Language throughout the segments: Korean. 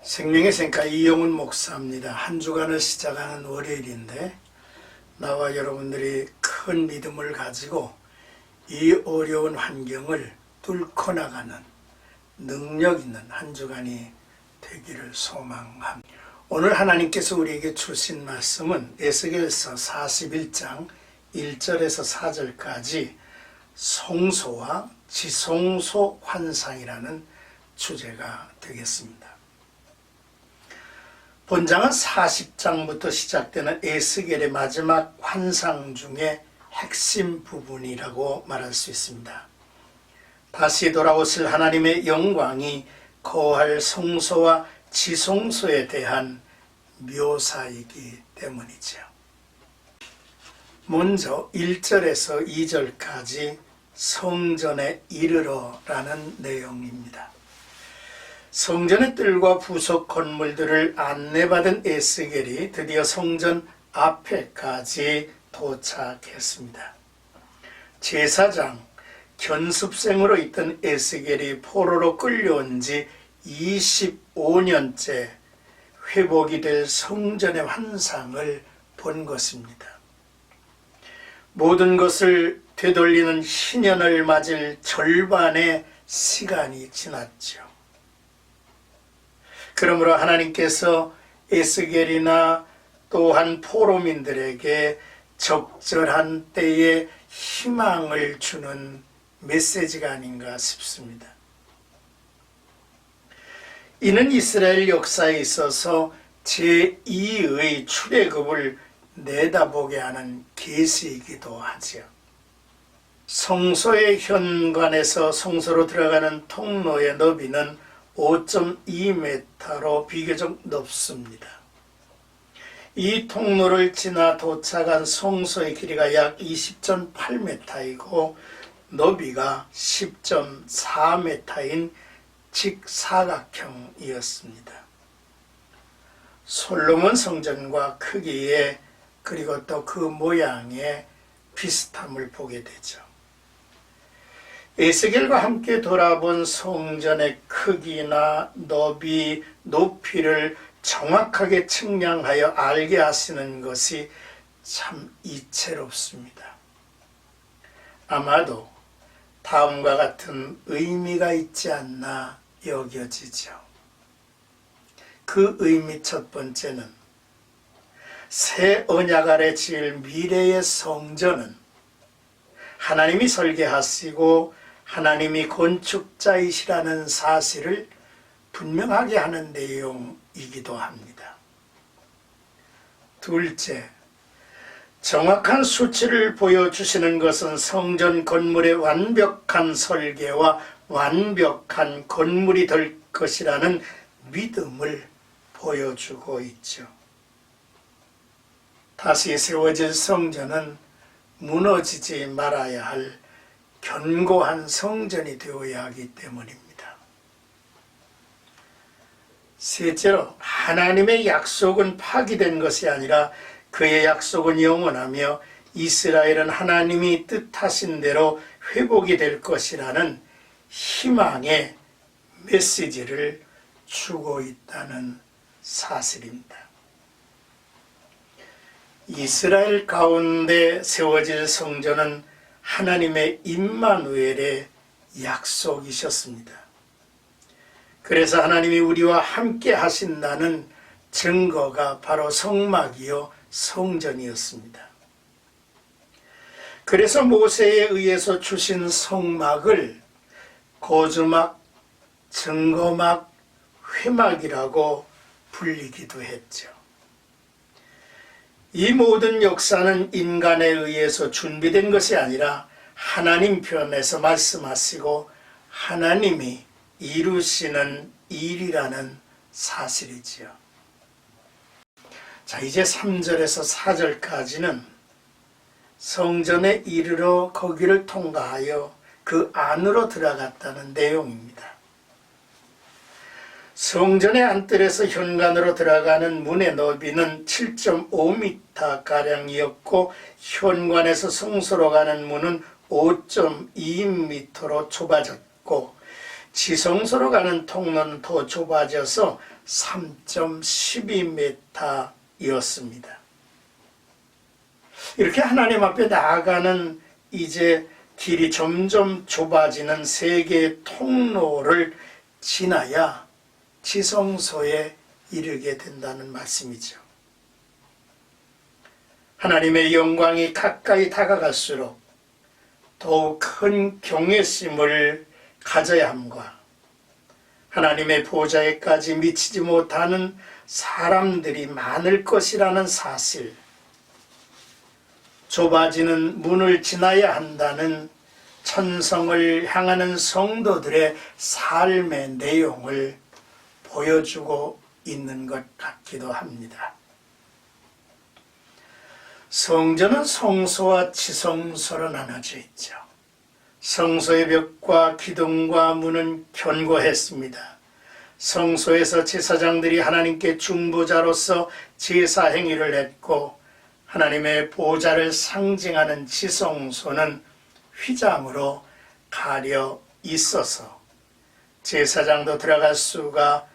생명의 샘가 이용훈 목사입니다. 한 주간을 시작하는 월요일인데 나와 여러분들이 큰 믿음을 가지고 이 어려운 환경을 뚫고 나가는 능력 있는 한 주간이 되기를 소망합니다. 오늘 하나님께서 우리에게 주신 말씀은 에스겔서 41장 1절에서 4절까지 성소와 지성소 환상이라는 주제가 되겠습니다. 본장은 40장부터 시작되는 에스겔의 마지막 환상 중에 핵심 부분이라고 말할 수 있습니다. 다시 돌아오실 하나님의 영광이 거할 성소와 지성소에 대한 묘사이기 때문이죠. 먼저 1절에서 2절까지 성전에 이르러라는 내용입니다. 성전의 뜰과 부속 건물들을 안내받은 에스겔이 드디어 성전 앞에까지 도착했습니다. 제사장, 견습생으로 있던 에스겔이 포로로 끌려온 지 25년째 회복이 될 성전의 환상을 본 것입니다. 모든 것을 되돌리는 희년을 맞을 절반의 시간이 지났죠. 그러므로 하나님께서 에스겔이나 또한 포로민들에게 적절한 때에 희망을 주는 메시지가 아닌가 싶습니다. 이는 이스라엘 역사에 있어서 제2의 출애굽을 내다보게 하는 계시이기도 하지요. 성소의 현관에서 성소로 들어가는 통로의 너비는 5.2m로 비교적 넓습니다. 이 통로를 지나 도착한 성소의 길이가 약 20.8m이고 너비가 10.4m인 직사각형이었습니다. 솔로몬 성전과 크기에 그리고 또 그 모양의 비슷함을 보게 되죠. 에스겔과 함께 돌아본 성전의 크기나 너비, 높이를 정확하게 측량하여 알게 하시는 것이 참 이채롭습니다. 아마도 다음과 같은 의미가 있지 않나 여겨지죠. 그 의미 첫 번째는 새 언약 아래 지을 미래의 성전은 하나님이 설계하시고 하나님이 건축자이시라는 사실을 분명하게 하는 내용이기도 합니다. 둘째, 정확한 수치를 보여주시는 것은 성전 건물의 완벽한 설계와 완벽한 건물이 될 것이라는 믿음을 보여주고 있죠. 다시 세워질 성전은 무너지지 말아야 할 견고한 성전이 되어야 하기 때문입니다. 셋째로 하나님의 약속은 파기된 것이 아니라 그의 약속은 영원하며 이스라엘은 하나님이 뜻하신 대로 회복이 될 것이라는 희망의 메시지를 주고 있다는 사실입니다. 이스라엘 가운데 세워질 성전은 하나님의 임마누엘의 약속이셨습니다. 그래서 하나님이 우리와 함께 하신다는 증거가 바로 성막이요 성전이었습니다. 그래서 모세에 의해서 주신 성막을 고주막, 증거막, 회막이라고 불리기도 했죠. 이 모든 역사는 인간에 의해서 준비된 것이 아니라 하나님 편에서 말씀하시고 하나님이 이루시는 일이라는 사실이지요. 자, 이제 3절에서 4절까지는 성전에 이르러 거기를 통과하여 그 안으로 들어갔다는 내용입니다. 성전의 안뜰에서 현관으로 들어가는 문의 너비는 7.5m가량이었고 현관에서 성소로 가는 문은 5.2m로 좁아졌고 지성소로 가는 통로는 더 좁아져서 3.12m이었습니다. 이렇게 하나님 앞에 나아가는 이제 길이 점점 좁아지는 세계의 통로를 지나야 지성소에 이르게 된다는 말씀이죠. 하나님의 영광이 가까이 다가갈수록 더욱 큰 경외심을 가져야 함과 하나님의 보좌에까지 미치지 못하는 사람들이 많을 것이라는 사실, 좁아지는 문을 지나야 한다는 천성을 향하는 성도들의 삶의 내용을 보여주고 있는 것 같기도 합니다. 성전은 성소와 지성소로 나눠져 있죠. 성소의 벽과 기둥과 문은 견고했습니다. 성소에서 제사장들이 하나님께 중보자로서 제사 행위를 했고, 하나님의 보좌를 상징하는 지성소는 휘장으로 가려 있어서 제사장도 들어갈 수가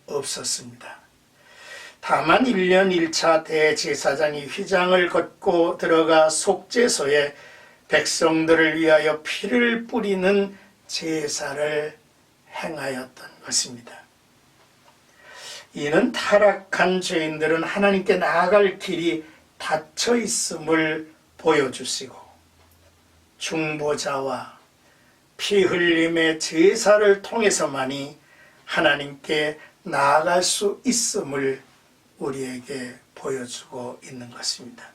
없었습니다. 다만 1년 1차 대제사장이 휘장을 걷고 들어가 속죄소에 백성들을 위하여 피를 뿌리는 제사를 행하였던 것입니다. 이는 타락한 죄인들은 하나님께 나아갈 길이 닫혀 있음을 보여주시고, 중보자와 피 흘림의 제사를 통해서만이 하나님께 나아갈 수 있음을 우리에게 보여주고 있는 것입니다.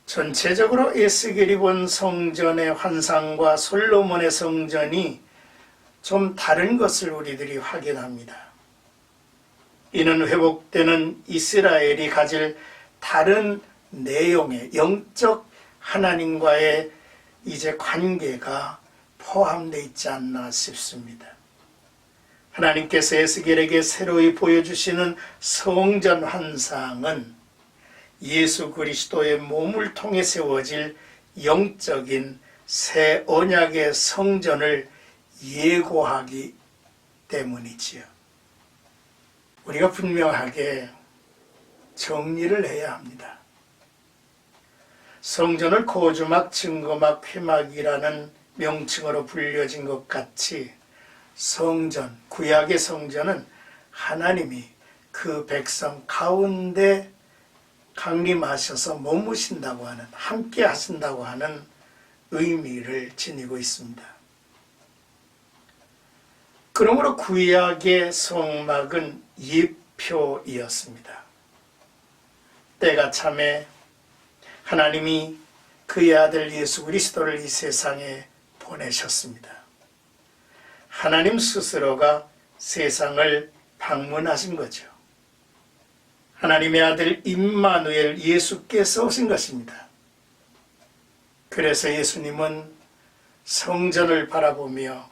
전체적으로 에스겔이 본 성전의 환상과 솔로몬의 성전이 좀 다른 것을 우리들이 확인합니다. 이는 회복되는 이스라엘이 가질 다른 내용의 영적 하나님과의 이제 관계가 포함되어 있지 않나 싶습니다. 하나님께서 에스겔에게 새로이 보여주시는 성전 환상은 예수 그리스도의 몸을 통해 세워질 영적인 새 언약의 성전을 예고하기 때문이지요. 우리가 분명하게 정리를 해야 합니다. 성전을 거주막, 증거막, 회막이라는 명칭으로 불려진 것 같이 성전, 구약의 성전은 하나님이 그 백성 가운데 강림하셔서 머무신다고 하는, 함께 하신다고 하는 의미를 지니고 있습니다. 그러므로 구약의 성막은 예표이었습니다. 때가 참에 하나님이 그의 아들 예수 그리스도를 이 세상에 보내셨습니다. 하나님 스스로가 세상을 방문하신 거죠. 하나님의 아들 임마누엘 예수께서 오신 것입니다. 그래서 예수님은 성전을 바라보며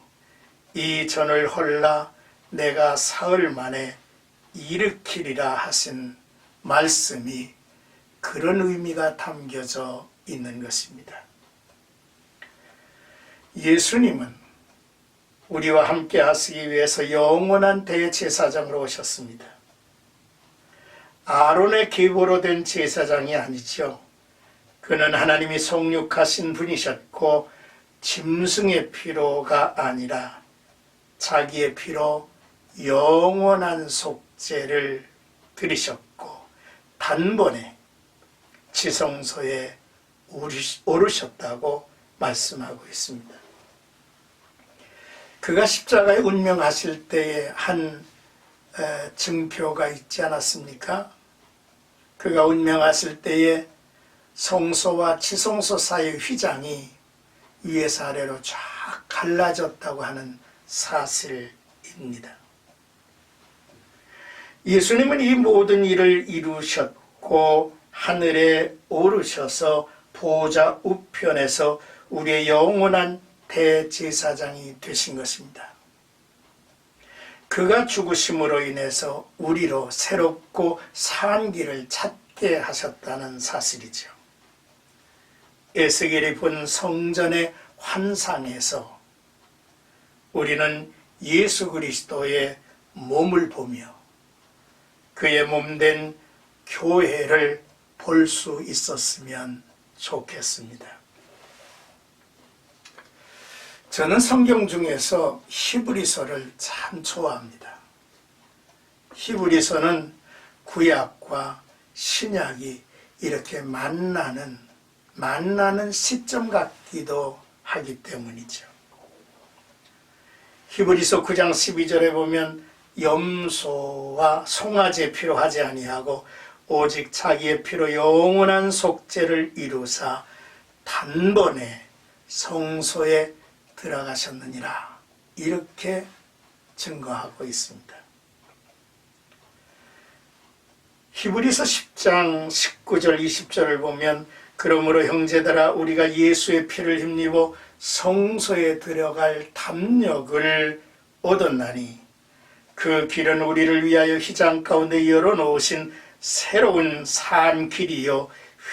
이 전을 헐라 내가 사흘 만에 일으키리라 하신 말씀이 그런 의미가 담겨져 있는 것입니다. 예수님은 우리와 함께 하시기 위해서 영원한 대제사장으로 오셨습니다. 아론의 계보로 된 제사장이 아니죠. 그는 하나님이 성육하신 분이셨고 짐승의 피로가 아니라 자기의 피로 영원한 속죄를 드리셨고 단번에 지성소에 오르셨다고 말씀하고 있습니다. 그가 십자가에 운명하실 때에 한 증표가 있지 않았습니까? 그가 운명하실 때에 성소와 지성소 사이의 휘장이 위에서 아래로 쫙 갈라졌다고 하는 사실입니다. 예수님은 이 모든 일을 이루셨고 하늘에 오르셔서 보좌 우편에서 우리의 영원한 대제사장이 되신 것입니다. 그가 죽으심으로 인해서 우리로 새롭고 산 길을 찾게 하셨다는 사실이죠. 에스겔이 본 성전의 환상에서 우리는 예수 그리스도의 몸을 보며 그의 몸된 교회를 볼 수 있었으면 좋겠습니다. 저는 성경 중에서 히브리서를 참 좋아합니다. 히브리서는 구약과 신약이 이렇게 만나는 시점 같기도 하기 때문이죠. 히브리서 9장 12절에 보면 염소와 송아지의 피로 하지 아니하고 오직 자기의 피로 영원한 속죄를 이루사 단번에 성소에 들어가셨느니라, 이렇게 증거하고 있습니다. 히브리서 10장 19절 20절을 보면 그러므로 형제들아 우리가 예수의 피를 힘입어 성소에 들어갈 담력을 얻었나니 그 길은 우리를 위하여 휘장 가운데 열어놓으신 새로운 산 길이요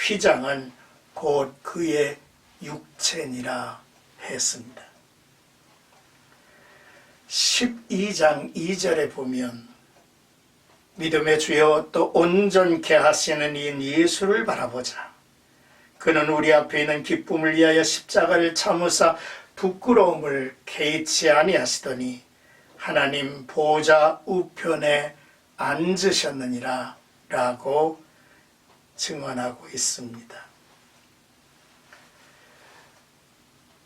휘장은 곧 그의 육체니라 했습니다. 12장 2절에 보면 믿음의 주여 또 온전케 하시는 이인 예수를 바라보자. 그는 우리 앞에 있는 기쁨을 위하여 십자가를 참으사 부끄러움을 개의치 아니하시더니 하나님 보좌 우편에 앉으셨느니라 라고 증언하고 있습니다.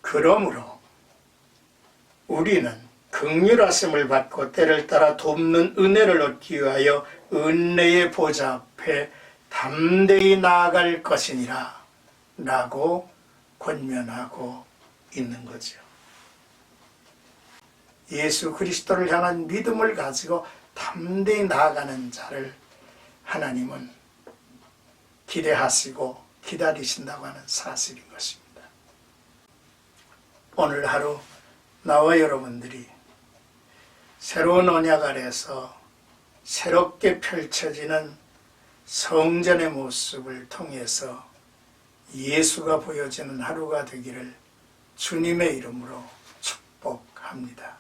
그러므로 우리는 긍휼하심을 받고 때를 따라 돕는 은혜를 얻기 위하여 은혜의 보좌 앞에 담대히 나아갈 것이니라 라고 권면하고 있는 거죠. 예수 그리스도를 향한 믿음을 가지고 담대히 나아가는 자를 하나님은 기대하시고 기다리신다고 하는 사실인 것입니다. 오늘 하루 나와 여러분들이 새로운 언약 아래서 새롭게 펼쳐지는 성전의 모습을 통해서 예수가 보여지는 하루가 되기를 주님의 이름으로 축복합니다.